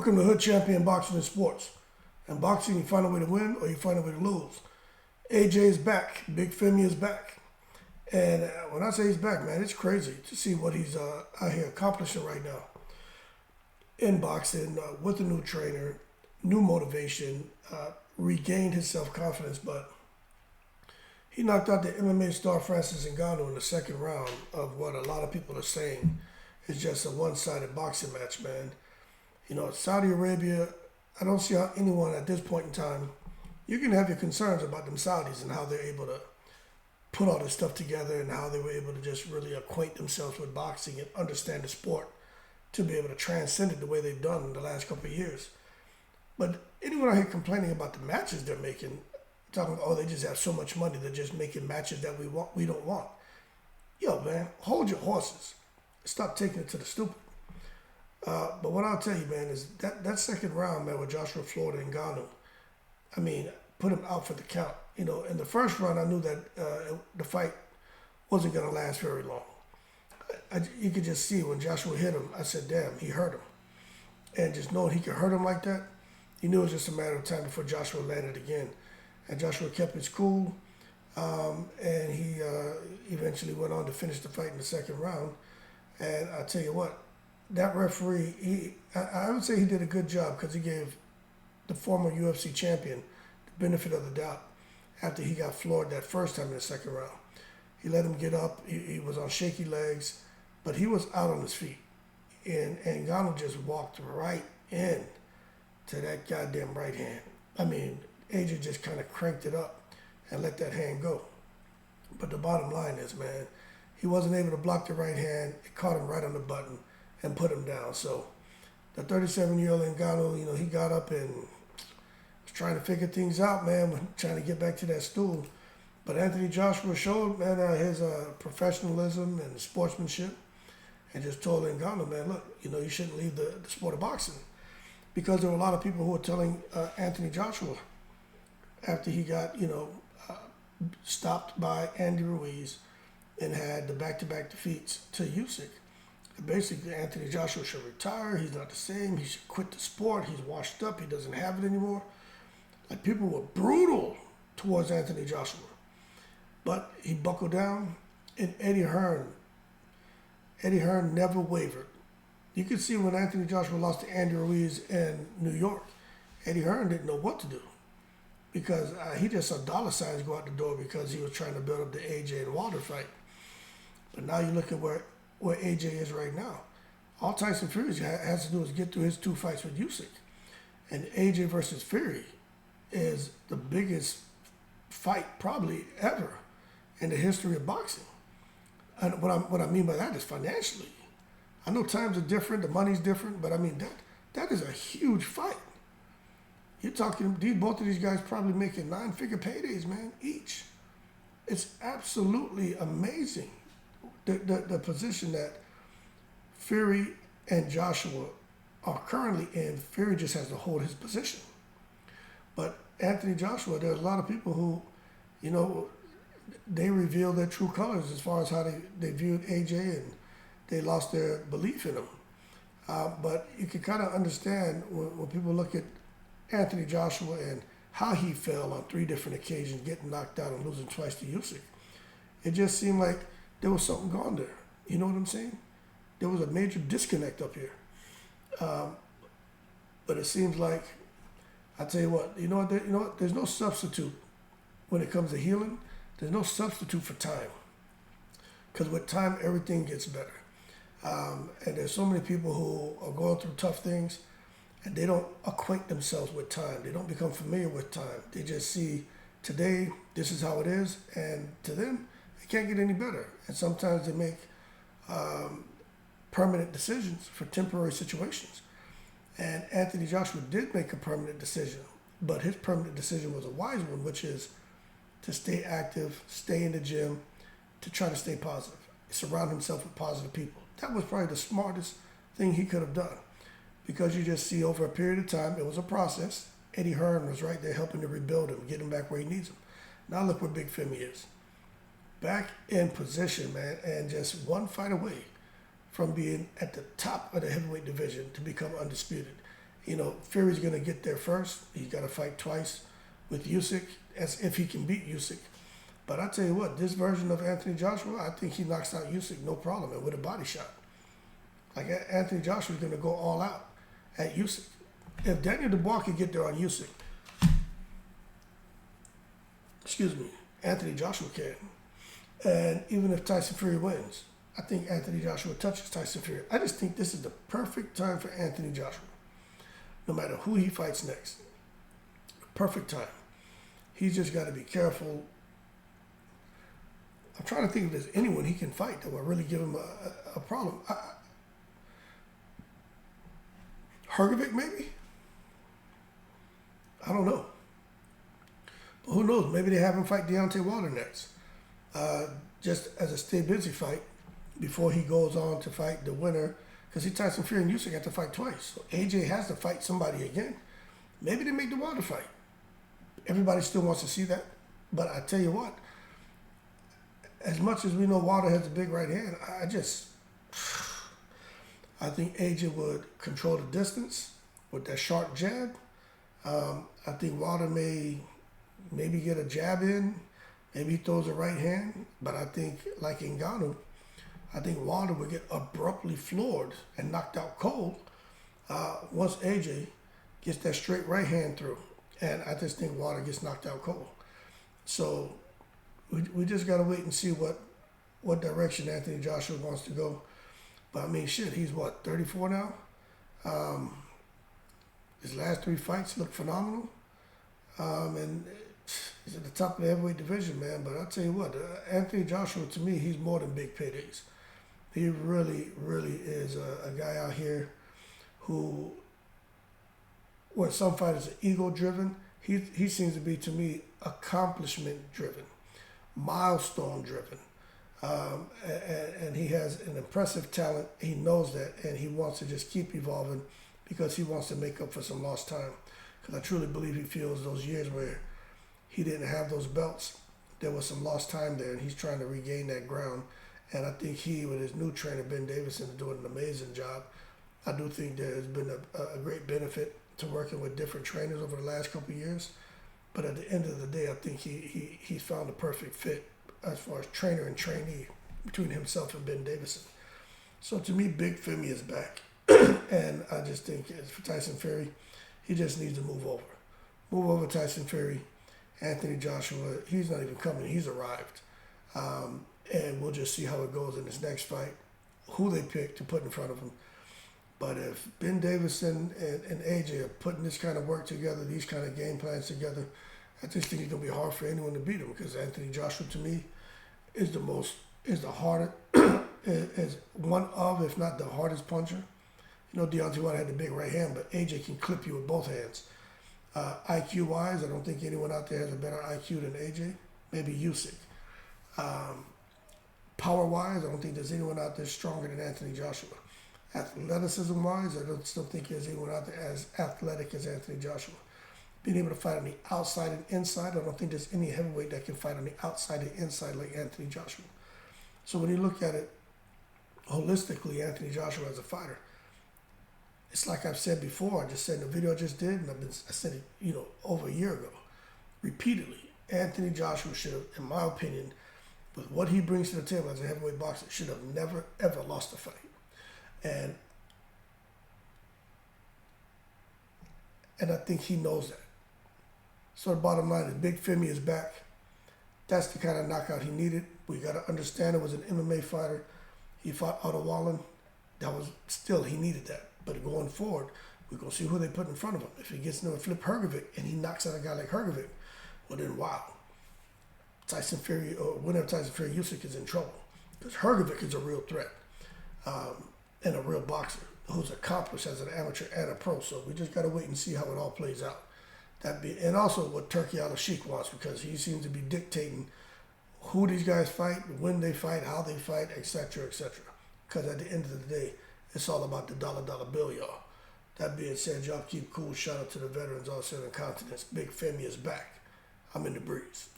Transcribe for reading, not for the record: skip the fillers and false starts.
Welcome to Hood Champion Boxing and Sports. In boxing, you find a way to win or you find a way to lose. AJ is back. Big Femi is back. And when I say he's back, man, it's crazy to see what he's out here accomplishing right now. In boxing, with a new trainer, new motivation, regained his self-confidence, but he knocked out the MMA star Francis Ngannou in the second round of what a lot of people are saying is just a one-sided boxing match, man. You know, Saudi Arabia, I don't see how anyone at this point in time, you can have your concerns about them Saudis and how they're able to put all this stuff together and how they were able to just really acquaint themselves with boxing and understand the sport to be able to transcend it the way they've done in the last couple of years. But anyone out here complaining about the matches they're making, talking, oh, they just have so much money, they're just making matches that we don't want. Yo, man, hold your horses. Stop taking it to the stupid. But what I'll tell you, man, is that second round, man, with Joshua Floyd and Ngannou, I mean, put him out for the count. You know, in the first round, I knew that the fight wasn't going to last very long. You could just see when Joshua hit him, I said, damn, he hurt him. And just knowing he could hurt him like that, you knew it was just a matter of time before Joshua landed again. And Joshua kept his cool, and he eventually went on to finish the fight in the second round. And I tell you what, that referee, I would say he did a good job because he gave the former UFC champion the benefit of the doubt after he got floored that first time in the second round. He let him get up. He was on shaky legs, but he was out on his feet. And Ngannou just walked right in to that goddamn right hand. I mean, AJ just kind of cranked it up and let that hand go. But the bottom line is, man, he wasn't able to block the right hand. It caught him right on the button and put him down. So the 37-year-old Ngannou, you know, he got up and was trying to figure things out, man, trying to get back to that stool. But Anthony Joshua showed, man, his professionalism and sportsmanship and just told Ngannou, man, look, you know, you shouldn't leave the sport of boxing. Because there were a lot of people who were telling Anthony Joshua after he got, you know, stopped by Andy Ruiz and had the back-to-back defeats to Usyk. Basically, Anthony Joshua should retire. He's not the same. He should quit the sport. He's washed up. He doesn't have it anymore. Like, people were brutal towards Anthony Joshua. But he buckled down, and Eddie Hearn never wavered. You could see when Anthony Joshua lost to Andy Ruiz in New York, Eddie Hearn didn't know what to do because he just saw dollar signs go out the door because he was trying to build up the AJ and Wilder fight. But now you look at where AJ is right now. All Tyson Fury has to do is get through his two fights with Usyk. And AJ versus Fury is the biggest fight probably ever in the history of boxing. And what I mean by that is financially. I know times are different, the money's different, but I mean, that is a huge fight. You're talking, both of these guys probably making 9-figure paydays, man, each. It's absolutely amazing. The position that Fury and Joshua are currently in, Fury just has to hold his position. But Anthony Joshua, there's a lot of people who, you know, they revealed their true colors as far as how they viewed AJ, and they lost their belief in him. But you can kind of understand when people look at Anthony Joshua and how he fell on 3 different occasions, getting knocked out and losing twice to Usyk. It just seemed like there was something gone there. You know what I'm saying? There was a major disconnect up here. But it seems like, I tell you what, there's no substitute when it comes to healing. There's no substitute for time. Because with time, everything gets better. And there's so many people who are going through tough things and they don't acquaint themselves with time. They don't become familiar with time. They just see today, this is how it is, and to them, it can't get any better. And sometimes they make permanent decisions for temporary situations. And Anthony Joshua did make a permanent decision, but his permanent decision was a wise one, which is to stay active, stay in the gym, to try to stay positive, surround himself with positive people. That was probably the smartest thing he could have done, because you just see over a period of time, it was a process. Eddie Hearn was right there helping to rebuild him, get him back where he needs him. Now look where Big Femi is. Back in position, man, and just one fight away from being at the top of the heavyweight division to become undisputed. Fury's going to get there first. He's got to fight twice with Usyk, as if he can beat Usyk. But I tell you what, this version of Anthony Joshua, I think he knocks out Usyk no problem and with a body shot. Like Anthony Joshua's going to go all out at Usyk. If Daniel Dubois can get there on Usyk, Anthony Joshua can. And even if Tyson Fury wins, I think Anthony Joshua touches Tyson Fury. I just think this is the perfect time for Anthony Joshua. No matter who he fights next. Perfect time. He's just got to be careful. I'm trying to think if there's anyone he can fight that will really give him a problem. Hrgovic, maybe? I don't know. But who knows? Maybe they have him fight Deontay Wilder next. Just as a stay busy fight before he goes on to fight the winner. Because Tyson Fury and Usyk have to fight twice. So AJ has to fight somebody again. Maybe they make the Wilder fight. Everybody still wants to see that. But I tell you what, as much as we know Wilder has a big right hand, I think AJ would control the distance with that sharp jab. I think Wilder maybe get a jab in. Maybe he throws a right hand. But I think, like Ngannou, I think Wilder would get abruptly floored and knocked out cold once AJ gets that straight right hand through. And I just think Wilder gets knocked out cold. So we just got to wait and see what direction Anthony Joshua wants to go. But I mean, shit, he's 34 now? His last 3 fights look phenomenal. And he's at the top of the heavyweight division, man. But I'll tell you what, Anthony Joshua, to me, he's more than big paydays. He really, really is a guy out here who, where some fighters are ego-driven, he seems to be, to me, accomplishment-driven, milestone-driven. And he has an impressive talent. He knows that, and he wants to just keep evolving because he wants to make up for some lost time. Because I truly believe he feels those years where he didn't have those belts, there was some lost time there, and he's trying to regain that ground. And I think he, with his new trainer, Ben Davison, is doing an amazing job. I do think there has been a great benefit to working with different trainers over the last couple of years. But at the end of the day, I think he's found the perfect fit as far as trainer and trainee between himself and Ben Davison. So to me, Big Femi is back. And I just think for Tyson Fury, he just needs to move over. Move over Tyson Fury. Anthony Joshua, he's not even coming. He's arrived. And we'll just see how it goes in this next fight, who they pick to put in front of him. But if Ben Davison and AJ are putting this kind of work together, these kind of game plans together, I just think it's going to be hard for anyone to beat him because Anthony Joshua, to me, is the hardest, is one of, if not the hardest puncher. Deontay Wilder had the big right hand, but AJ can clip you with both hands. IQ-wise, I don't think anyone out there has a better IQ than AJ. Maybe Usyk. Power-wise, I don't think there's anyone out there stronger than Anthony Joshua. Athleticism-wise, I don't still think there's anyone out there as athletic as Anthony Joshua. Being able to fight on the outside and inside, I don't think there's any heavyweight that can fight on the outside and inside like Anthony Joshua. So when you look at it holistically, Anthony Joshua as a fighter, it's like I've said before. I just said in the video I just did, and I said it, over a year ago, repeatedly. Anthony Joshua should have, in my opinion, with what he brings to the table as a heavyweight boxer, should have never ever lost a fight. And I think he knows that. So the bottom line is Big Femi is back. That's the kind of knockout he needed. We got to understand it was an MMA fighter. He fought Otto Wallen. He needed that. But going forward, we're going to see who they put in front of him. If he gets into a flip Hrgovic and he knocks out a guy like Hrgovic, well then wow. Tyson Fury, or whenever Tyson Fury Usyk is in trouble. Because Hrgovic is a real threat. And a real boxer who's accomplished as an amateur and a pro. So we just got to wait and see how it all plays out. And also what Turki Al-Sheikh wants, because he seems to be dictating who these guys fight, when they fight, how they fight, etc., etc. Because at the end of the day, it's all about the dollar bill, y'all. That being said, y'all keep cool. Shout out to the veterans all 7 continents. Big Femi is back. I'm in the breeze.